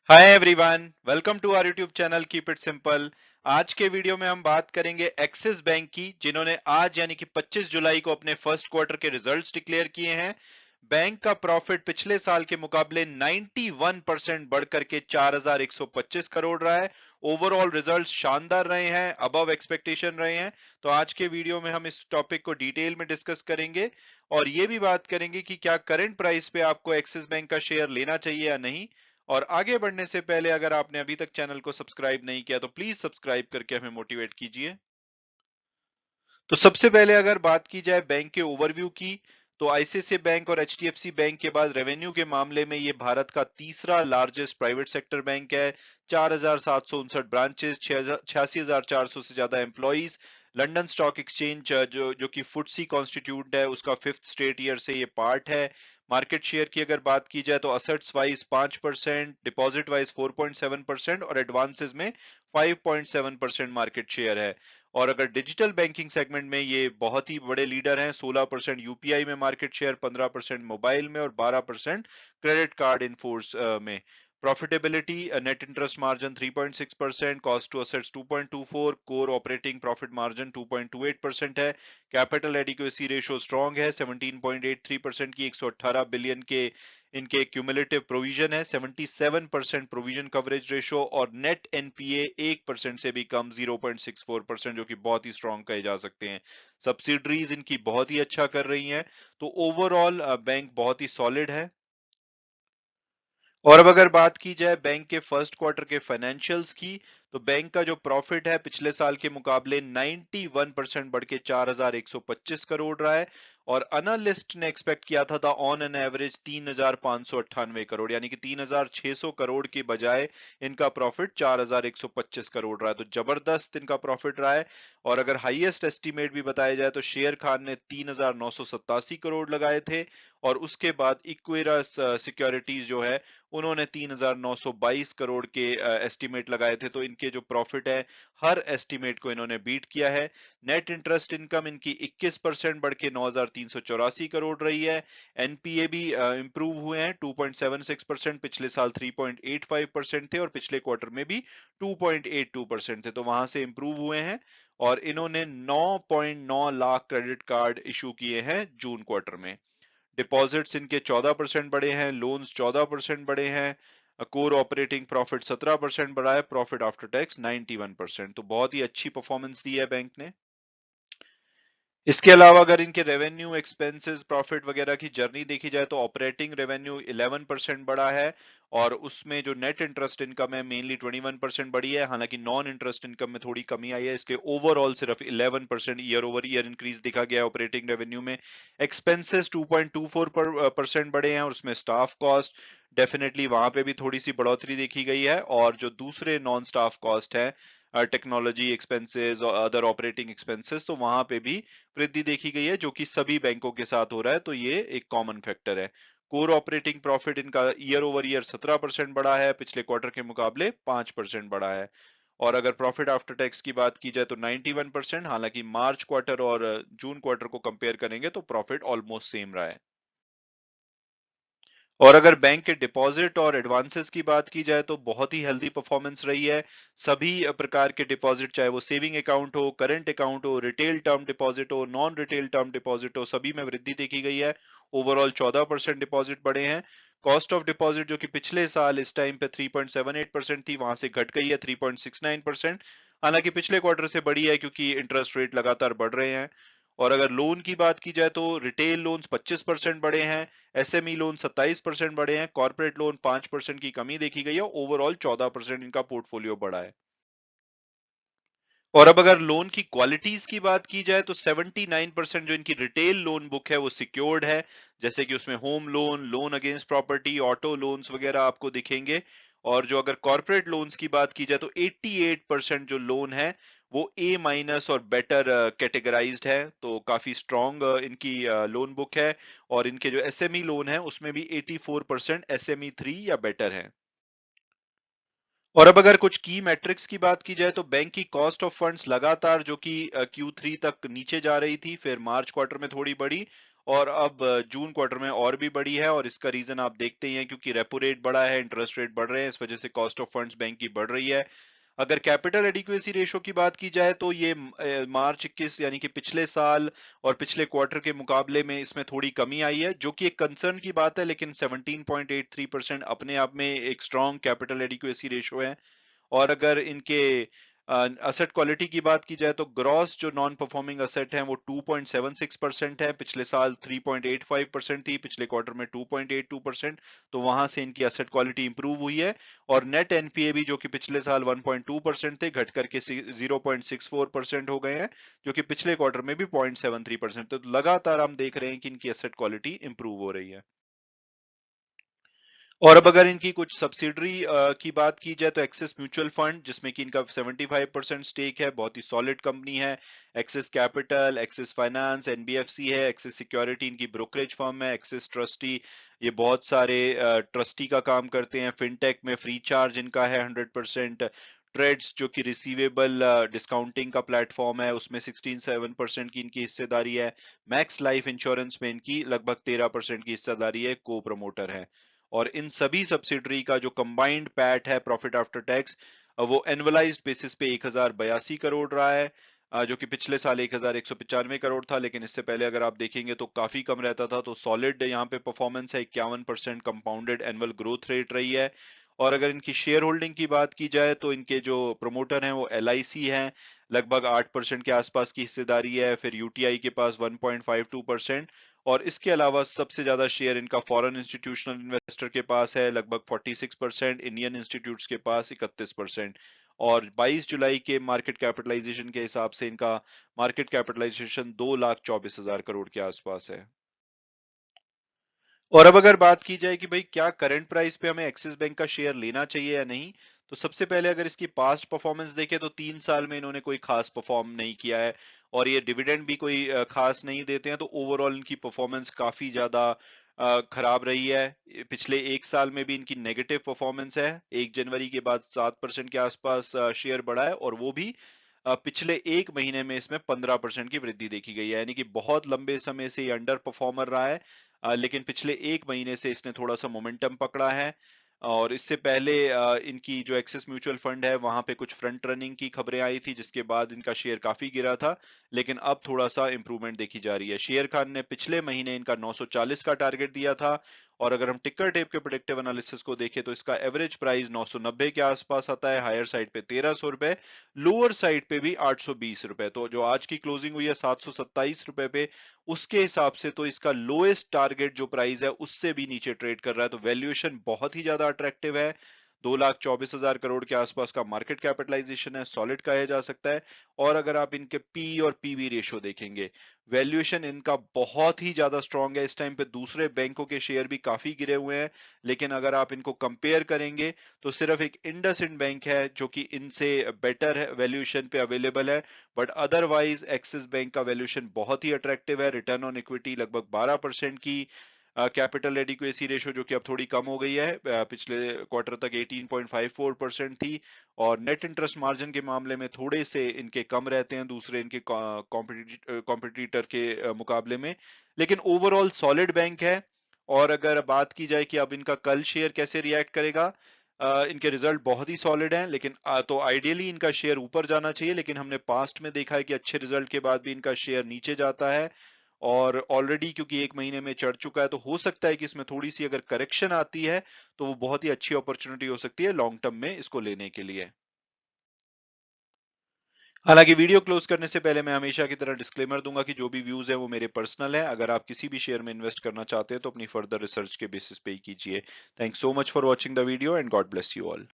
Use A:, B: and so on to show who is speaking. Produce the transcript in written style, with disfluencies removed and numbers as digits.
A: Hi everyone, welcome to our YouTube channel keep it simple. आज के video में हम बात करेंगे एक्सिस बैंक की, जिन्होंने आज यानी कि 25 जुलाई को अपने फर्स्ट क्वार्टर के रिजल्ट्स डिक्लेयर किए हैं। बैंक का प्रॉफिट पिछले साल के मुकाबले 91% बढ़कर के 4125 करोड़ रहा है। ओवरऑल रिजल्ट्स शानदार रहे हैं, अबव एक्सपेक्टेशन रहे हैं। तो आज के वीडियो में हम इस टॉपिक को डिटेल में डिस्कस करेंगे और ये भी बात करेंगे कि क्या करंट प्राइस पे आपको एक्सिस बैंक का शेयर लेना चाहिए या नहीं। और आगे बढ़ने से पहले अगर आपने अभी तक चैनल को सब्सक्राइब नहीं किया तो प्लीज सब्सक्राइब करके हमें मोटिवेट कीजिए। तो सबसे पहले अगर बात की जाए बैंक के ओवरव्यू की, तो आईसीआईसीआई बैंक और एचडीएफसी बैंक के बाद रेवेन्यू के मामले में ये भारत का तीसरा लार्जेस्ट प्राइवेट सेक्टर बैंक है। 4759 ब्रांचेस, 86,400 से ज्यादा एम्प्लॉइज। लंदन स्टॉक एक्सचेंज जो जो कि फुटसी कॉन्स्टिट्यूट है, उसका 5th स्ट्रेट ईयर से ये पार्ट है। मार्केट शेयर की अगर बात की जाए तो असेट्स वाइज 5%, डिपॉजिट वाइज 4.7% और एडवांसेस में 5.7% मार्केट शेयर है। और अगर डिजिटल बैंकिंग सेगमेंट में ये बहुत ही बड़े लीडर हैं। 16% यूपीआई में मार्केट शेयर, 15% मोबाइल में और 12% क्रेडिट कार्ड इन फोर्स में। Profitability, net interest margin 3.6%, cost to assets 2.24, core operating profit margin 2.28% है। कैपिटल एडिक्वेसी रेशियो स्ट्रांग है, 17.83% की 118 बिलियन के इनके क्यूमुलेटिव प्रोविजन है। 77% प्रोविजन कवरेज रेशो और नेट एनपीए 1% से भी कम, 0.64%, जो कि बहुत ही स्ट्रांग कहे जा सकते हैं। सब्सिडरीज इनकी बहुत ही अच्छा कर रही हैं। तो ओवरऑल बैंक बहुत ही सॉलिड है। और अब अगर बात की जाए बैंक के फर्स्ट क्वार्टर के फाइनेंशियल्स की, तो बैंक का जो प्रॉफिट है पिछले साल के मुकाबले 91% बढ़ के 4125 करोड़ रहा है। और अनालिस्ट ने एक्सपेक्ट किया था ऑन एन एवरेज 3598 करोड़, यानी कि 3600 करोड़ के बजाय इनका प्रॉफिट 4125 करोड़ रहा है। तो जबरदस्त इनका प्रॉफिट रहा है। और अगर हाईएस्ट एस्टीमेट भी बताया जाए तो शेर खान ने 3987 करोड़ लगाए थे। और उसके बाद इक्वेरस सिक्योरिटीज जो है, उन्होंने 3922 करोड़ के एस्टीमेट लगाए थे। तो इनके जो प्रॉफिट है, हर एस्टीमेट को इन्होंने बीट किया है। नेट इंटरेस्ट इनकम इनकी 21% बढ़ के 9384 करोड़ रही है। एनपीए भी इंप्रूव हुए हैं, 2.76%, पिछले साल 3.85% थे और पिछले क्वार्टर में भी 2.82% थे, तो वहां से इंप्रूव हुए हैं। और इन्होंने 9.9 लाख क्रेडिट कार्ड इशू किए हैं जून क्वार्टर में। डिपॉजिट्स इनके 14% बढ़े हैं, लोन्स 14% बढ़े हैं। कोर ऑपरेटिंग प्रॉफिट 17% बढ़ा है, प्रॉफिट आफ्टर टैक्स 91%। तो बहुत ही अच्छी परफॉर्मेंस दी है बैंक ने। इसके अलावा अगर इनके रेवेन्यू, एक्सपेंसेस, प्रॉफिट वगैरह की जर्नी देखी जाए तो ऑपरेटिंग रेवेन्यू 11% बढ़ा है। और उसमें जो नेट इंटरेस्ट इनकम है मेनली 21% बढ़ी है, हालांकि नॉन इंटरेस्ट इनकम में थोड़ी कमी आई है, इसलिए ओवरऑल सिर्फ 11% ईयर ओवर ईयर इंक्रीज दिखा गया है ऑपरेटिंग रेवेन्यू में। एक्सपेंसेस 2.24% बढ़े हैं और उसमें स्टाफ कॉस्ट डेफिनेटली वहां पे भी थोड़ी सी बढ़ोतरी देखी गई है। और जो दूसरे नॉन स्टाफ कॉस्ट है, टेक्नोलॉजी एक्सपेंसेस और अदर ऑपरेटिंग एक्सपेंसेस, तो वहां पे भी वृद्धि देखी गई है, जो कि सभी बैंकों के साथ हो रहा है। तो ये एक कॉमन फैक्टर है। कोर ऑपरेटिंग प्रॉफिट इनका ईयर ओवर ईयर 17% बढ़ा है, पिछले क्वार्टर के मुकाबले 5% बढ़ा है। और अगर प्रॉफिट आफ्टर टैक्स की बात की जाए तो 91%, हालांकि मार्च क्वार्टर और जून क्वार्टर को कंपेयर करेंगे तो प्रॉफिट ऑलमोस्ट सेम रहा है। और अगर बैंक के डिपॉजिट और एडवांसेस की बात की जाए तो बहुत ही हेल्दी परफॉर्मेंस रही है। सभी प्रकार के डिपॉजिट, चाहे वो सेविंग अकाउंट हो, करंट अकाउंट हो, रिटेल टर्म डिपॉजिट हो, नॉन रिटेल टर्म डिपॉजिट हो, सभी में वृद्धि देखी गई है। ओवरऑल 14% डिपॉजिट बढ़े हैं। कॉस्ट ऑफ डिपॉजिट जो कि पिछले साल इस टाइम पे 3.78% थी, वहां से घट गई है 3.69%। हालांकि पिछले क्वार्टर से बढ़ी है क्योंकि इंटरेस्ट रेट लगातार बढ़ रहे हैं। और अगर लोन की बात की जाए तो रिटेल लोन्स 25% बढ़े हैं, एसएमई लोन 27% बढ़े हैं, कॉर्पोरेट लोन 5% की कमी देखी गई है। ओवरऑल 14% इनका पोर्टफोलियो बढ़ा है। और अब अगर लोन की क्वालिटीज की बात की जाए तो 79% जो इनकी रिटेल लोन बुक है वो सिक्योर्ड है, जैसे कि उसमें home loan, loan against property, auto loans वगैरह आपको दिखेंगे। और जो अगर कॉर्पोरेट लोन्स की बात की जाए तो 88% जो लोन है वो ए माइनस और बेटर कैटेगराइज्ड है, तो काफी स्ट्रॉन्ग इनकी लोन बुक है। और इनके जो एसएमई लोन है उसमें भी 84% एसएमई 3 या बेटर है। और अब अगर कुछ की मैट्रिक्स की बात की जाए तो बैंक की कॉस्ट ऑफ फंड्स लगातार, जो कि Q3 तक नीचे जा रही थी, फिर मार्च क्वार्टर में थोड़ी बढ़ी और अब जून क्वार्टर में और भी बढ़ी है, और इसका रीजन आप देखते ही हैं क्योंकि रेपो रेट बढ़ा है, इंटरेस्ट रेट बढ़ रहे हैं, इस वजह से कॉस्ट ऑफ फंड्स बैंक की बढ़ रही है। अगर कैपिटल एडिक्वेसी रेशो की बात की जाए तो ये मार्च 21 यानी कि पिछले साल और पिछले क्वार्टर के मुकाबले में इसमें थोड़ी कमी आई है, जो कि एक कंसर्न की बात है, लेकिन 17.83% अपने आप में एक स्ट्रॉन्ग कैपिटल एडिक्वेसी रेशो है। और अगर इनके असेट क्वालिटी की बात की जाए तो ग्रॉस जो नॉन परफॉर्मिंग असेट है वो 2.76% है, पिछले साल 3.85% थी, पिछले क्वार्टर में 2.82%, तो वहां से इनकी असेट क्वालिटी इंप्रूव हुई है। और नेट एनपीए भी जो कि पिछले साल 1.2% थे घट करके 0.64% हो गए हैं, जो कि पिछले क्वार्टर में भी 0.73%, तो लगातार हम देख रहे हैं कि इनकी असेट क्वालिटी इंप्रूव हो रही है। और अब अगर इनकी कुछ सब्सिडरी की बात की जाए तो एक्सिस म्यूचुअल फंड, जिसमें कि इनका 75% स्टेक है, बहुत ही सॉलिड कंपनी है। Axis capital, axis finance, NBFC है, एक्सिस सिक्योरिटी इनकी ब्रोकरेज फर्म है, एक्सिस ट्रस्टी ये बहुत सारे ट्रस्टी का काम करते हैं। फिनटेक में फ्री चार्ज इनका है 100%। ट्रेड्स जो कि रिसीवेबल डिस्काउंटिंग का प्लेटफॉर्म है, उसमें 16.7% की इनकी हिस्सेदारी है। मैक्स लाइफ इंश्योरेंस में इनकी लगभग 13% की हिस्सेदारी है, को प्रमोटर है। और इन सभी सब्सिडरी का जो कंबाइंड पैट है, प्रॉफिट आफ्टर टैक्स, वो एनुअलाइज्ड बेसिस पे 1082 करोड़ रहा है, जो कि पिछले साल 1195 करोड़ था, लेकिन इससे पहले अगर आप देखेंगे तो काफी कम रहता था। तो सॉलिड यहाँ पे परफॉर्मेंस है, 51% कंपाउंडेड एनुअल ग्रोथ रेट रही है। और अगर इनकी शेयर होल्डिंग की बात की जाए तो इनके जो प्रमोटर हैं वो LIC हैं, लगभग 8% के आसपास की हिस्सेदारी है। फिर यूटीआई के पास 1.52%, और इसके अलावा सबसे ज्यादा शेयर इनका फॉरेन इंस्टीट्यूशनल इन्वेस्टर के पास है, लगभग 46%, इंडियन इंस्टीट्यूट्स के पास 31%। और 22 जुलाई के मार्केट कैपिटलाइजेशन के हिसाब से इनका मार्केट कैपिटलाइजेशन 2,24,000 करोड़ के आसपास है। और अब अगर बात की जाए कि भाई क्या करंट प्राइस पे हमें एक्सिस बैंक का शेयर लेना चाहिए या नहीं, तो सबसे पहले अगर इसकी पास्ट परफॉर्मेंस देखें तो 3 साल में इन्होंने कोई खास परफॉर्म नहीं किया है, और ये डिविडेंड भी कोई खास नहीं देते हैं, तो ओवरऑल इनकी परफॉर्मेंस काफी ज्यादा खराब रही है। पिछले 1 साल में भी इनकी नेगेटिव परफॉर्मेंस है, 1 जनवरी के बाद 7% के आसपास शेयर बढ़ा है, और वो भी पिछले 1 महीने में इसमें 15% की वृद्धि देखी गई है, यानी कि बहुत लंबे समय से ये अंडर परफॉर्मर रहा है। लेकिन पिछले 1 महीने से इसने थोड़ा सा मोमेंटम पकड़ा है। और इससे पहले इनकी जो एक्सिस म्यूचुअल फंड है वहां पे कुछ फ्रंट रनिंग की खबरें आई थी, जिसके बाद इनका शेयर काफी गिरा था, लेकिन अब थोड़ा सा इंप्रूवमेंट देखी जा रही है। शेयर खान ने पिछले महीने इनका 940 का टारगेट दिया था, और अगर हम टिकर टेप के प्रेडिक्टिव एनालिसिस को देखें तो इसका एवरेज प्राइस 990 के आसपास आता है, हायर साइड पे 1300 रुपए, लोअर साइड पे भी 820 रुपए। तो जो आज की क्लोजिंग हुई है 727 रुपए पे, उसके हिसाब से तो इसका लोएस्ट टारगेट जो प्राइस है उससे भी नीचे ट्रेड कर रहा है, तो वैल्यूएशन बहुत ही ज्यादा अट्रैक्टिव है। 2,24,000 करोड़ के आसपास का मार्केट कैपिटलाइजेशन है, सॉलिड कहा जा सकता है। और अगर आप इनके पी और पीवी रेशो देखेंगे, वैल्यूएशन इनका बहुत ही ज्यादा स्ट्रांग है। इस टाइम पे दूसरे बैंकों के शेयर भी काफी गिरे हुए हैं, लेकिन अगर आप इनको कंपेयर करेंगे तो सिर्फ एक इंडसइंड बैंक है जो कि इनसे बेटर है, वैल्यूएशन पे अवेलेबल है। बट अदरवाइज एक्सिस बैंक का वैल्यूएशन बहुत ही अट्रैक्टिव है, रिटर्न ऑन इक्विटी लगभग 12% की, कैपिटल एडिक्वेसी रेशो जो कि अब थोड़ी कम हो गई है, पिछले क्वार्टर तक 18.54% थी। और नेट इंटरेस्ट मार्जिन के मामले में थोड़े से इनके कम रहते हैं दूसरे इनके कॉम्पिटिटर के मुकाबले में, लेकिन ओवरऑल सॉलिड बैंक है। और अगर बात की जाए कि अब इनका कल शेयर कैसे रिएक्ट करेगा, इनके रिजल्ट बहुत ही सॉलिड हैं, लेकिन तो आइडियली इनका शेयर ऊपर जाना चाहिए, लेकिन हमने पास्ट में देखा है कि अच्छे रिजल्ट के बाद भी इनका शेयर नीचे जाता है। और ऑलरेडी क्योंकि 1 महीने में चढ़ चुका है, तो हो सकता है कि इसमें थोड़ी सी अगर करेक्शन आती है तो वो बहुत ही अच्छी अपॉर्चुनिटी हो सकती है लॉन्ग टर्म में इसको लेने के लिए। हालांकि वीडियो क्लोज करने से पहले मैं हमेशा की तरह डिस्क्लेमर दूंगा कि जो भी व्यूज है वो मेरे पर्सनल है। अगर आप किसी भी शेयर में इन्वेस्ट करना चाहते हैं तो अपनी फर्दर रिसर्च के बेसिस पे ही कीजिए। Thanks so much for watching the video and God bless you all.